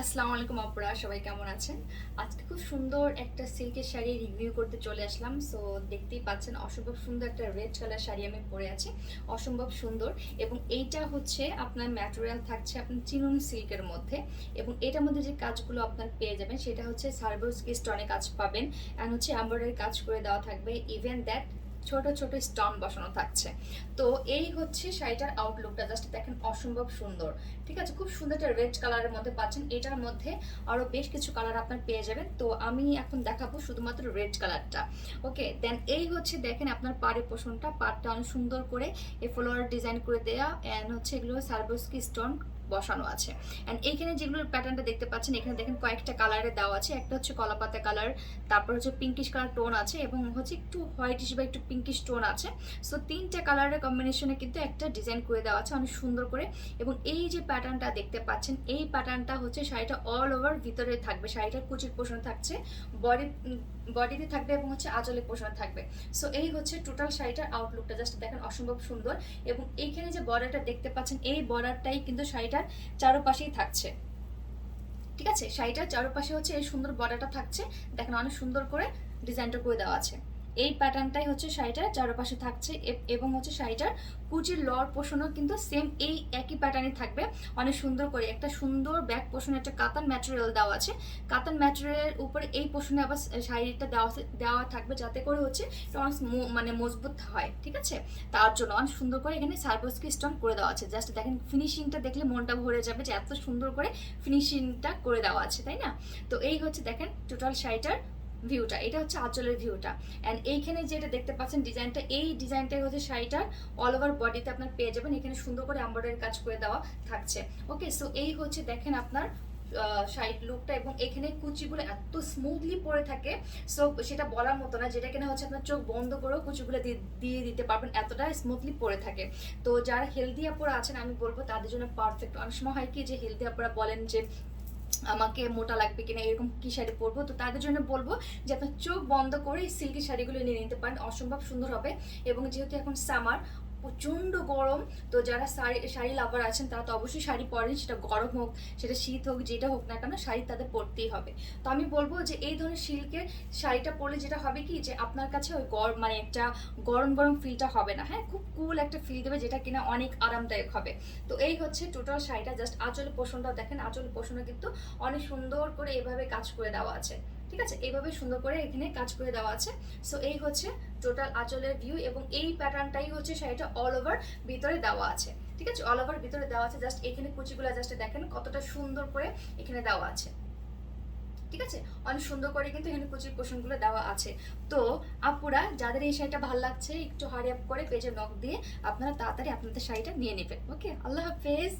আসসালামু আলাইকুম আপুরা, সবাই কেমন আছেন? আজকে খুব সুন্দর একটা সিল্কের শাড়ি রিভিউ করতে চলে আসলাম। সো দেখতেই পাচ্ছেন অসম্ভব সুন্দর একটা রেড কালার শাড়ি আমি পরে আছি, অসম্ভব সুন্দর। এবং এইটা হচ্ছে আপনার ম্যাটেরিয়াল থাকছে আপনার চিনন সিল্কের মধ্যে, এবং এটার মধ্যে যে কাজগুলো আপনার পেয়ে যাবেন সেটা হচ্ছে সার্বোস্কি স্টোনে কাজ পাবেন, অ্যান্ড হচ্ছে এমব্রয়ডারি কাজ করে দেওয়া থাকবে, ইভেন দ্যাট ছোট ছোট স্টোন বসানো থাকছে। তো এই হচ্ছে শাড়িটার আউটলুকটা, জাস্ট দেখেন অসম্ভব সুন্দর। ঠিক আছে, খুব সুন্দর একটা রেড কালারের মধ্যে পাচ্ছেন। এটার মধ্যে আরো বেশ কিছু কালার আপনার পেয়ে যাবেন, তো আমি এখন দেখাবো শুধুমাত্র রেড কালারটা। ওকে, দেন এই হচ্ছে দেখেন আপনার পাড়ের পোষণটা, পাড়টা অনেক সুন্দর করে এই ফ্লোয়ার ডিজাইন করে দেয়া, এন্ড হচ্ছে এগুলো সার্বোস্কি স্টোন বসানো আছে। এন্ড এইখানে যেগুলোর প্যাটার্নটা দেখতে পাচ্ছেন, এখানে দেখেন কয়েকটা কালারে দেওয়া আছে। একটা হচ্ছে কলাপাতা কালার, তারপর হচ্ছে পিঙ্কিশ কালার টোন আছে, এবং হচ্ছে একটু হোয়াইটিশ বা একটু পিঙ্কিশ টোন আছে। সো তিনটা কালারের কম্বিনেশনে কিন্তু একটা ডিজাইন করে দেওয়া আছে অনেক সুন্দর করে। এবং এই যে প্যাটার্নটা দেখতে পাচ্ছেন, এই প্যাটার্নটা হচ্ছে শাড়িটা অল ওভার ভিতরে থাকবে, শাড়িটার কুচির পোষণ থাকছে, বডি বডিতে থাকবে, এবং হচ্ছে আঁচলের পোষণ থাকবে। সো এই হচ্ছে টোটাল শাড়িটার আউটলুকটা, জাস্ট দেখেন অসম্ভব সুন্দর। এবং এইখানে যে বর্ডারটা দেখতে পাচ্ছেন, এই বর্ডারটাই কিন্তু শাড়িটার চারপাশেই থাকছে। ঠিক আছে, শাড়িটার চারপাশে হচ্ছে এই সুন্দর বর্ডারটা থাকছে, দেখেন অনেক সুন্দর করে ডিজাইনটা করে দেওয়া আছে। এই প্যাটার্নটাই হচ্ছে শাড়িটার চারপাশে থাকছে, এবং হচ্ছে শাড়িটার কুচির লর পোষণও কিন্তু সেম এই একই প্যাটার্নে থাকবে, অনেক সুন্দর করে একটা সুন্দর ব্যাক পোষণে একটা কাতান ম্যাটেরিয়াল দেওয়া আছে। কাতান ম্যাটেরিয়ালের উপরে এই পোষণে আবার শাড়িটা দেওয়া থাকবে, যাতে করে হচ্ছে এটা অনেক মানে মজবুত হয়। ঠিক আছে, তার জন্য অনেক সুন্দর করে এখানে সার্বোস্কি স্টোন করে দেওয়া আছে। জাস্ট দেখেন ফিনিশিংটা দেখলে মনটা ভরে যাবে যে এত সুন্দর করে ফিনিশিংটা করে দেওয়া আছে, তাই না? তো এই হচ্ছে দেখেন টোটাল শাড়িটার ভিউটা, এটা হচ্ছে আঁচলের ভিউটা। অ্যান্ড এইখানে যেটা দেখতে পাচ্ছেন ডিজাইনটা, এই ডিজাইনটাই হচ্ছে শাড়িটার অল ওভার বডিতে আপনার পেয়ে যাবেন, এখানে সুন্দর করে এমব্রয়ডারি কাজ করে দেওয়া থাকছে। ওকে, সো এই হচ্ছে দেখেন আপনার শাড়ির লুকটা, এবং এখানে কুচিগুলো এত স্মুথলি পরে থাকে, সো সেটা বলার মতো না, যেটা কিনা হচ্ছে আপনার চোখ বন্ধ করেও কুচিগুলো দিয়ে দিতে পারবেন, এতটা স্মুথলি পরে থাকে। তো যারা হেলদি আপুরা আছেন আমি বলবো তাদের জন্য পারফেক্ট। অনেক সময় হয় কি যে হেলদি আপুরা বলেন যে আমাকে মোটা লাগবে কিনা, এরকম কি শাড়ি পরবো, তো তাদের জন্য বলবো যে আপনার চোখ বন্ধ করে সিল্কি শাড়িগুলো নিয়ে নিতে পারেন, অসম্ভব সুন্দর হবে। এবং যেহেতু এখন সামার, প্রচণ্ড গরম, তো যারা শাড়ি লাভার আছেন তারা তো অবশ্যই শাড়ি পরেন, সেটা গরম হোক সেটা শীত হোক যেটা হোক না কেন, শাড়ি তাদের পরতেই হবে। তো আমি বলবো যে এই ধরনের সিল্কের শাড়িটা পরলে যেটা হবে কি, যে আপনার কাছে ওই গরম মানে একটা গরম গরম ফিলটা হবে না, হ্যাঁ, খুব কুল একটা ফিল দেবে, যেটা কিনা অনেক আরামদায়ক হবে। তো এই হচ্ছে টোটাল শাড়িটা, জাস্ট আঁচলের পোষণটাও দেখেন, আঁচলের পোষণটা কিন্তু অনেক সুন্দর করে এভাবে কাজ করে দেওয়া আছে। ঠিক আছে, এইভাবে সুন্দর করে এখানে কাজ করে দেওয়া আছে। সো এই হচ্ছে টোটাল আঁচলের ভিউ, এবং এই প্যাটার্নটাই হচ্ছে শাড়িটা অল ওভার ভিতরে দেওয়া আছে। ঠিক আছে, অল ওভার ভিতরে দেওয়া আছে, জাস্ট এখানে কুচিগুলো জাস্ট দেখেন কতটা সুন্দর করে এখানে দেওয়া আছে। ঠিক আছে, অনেক সুন্দর করে কিন্তু এখানে কুচির পোষণগুলো দেওয়া আছে। তো আপুরা যাদের এই শাড়িটা ভালো লাগছে, একটু হারি আপ করে পেজে নক দিয়ে আপনারা তাড়াতাড়ি আপনাদের শাড়িটা নিয়ে নেবেন। ওকে, আল্লাহ হাফেজ।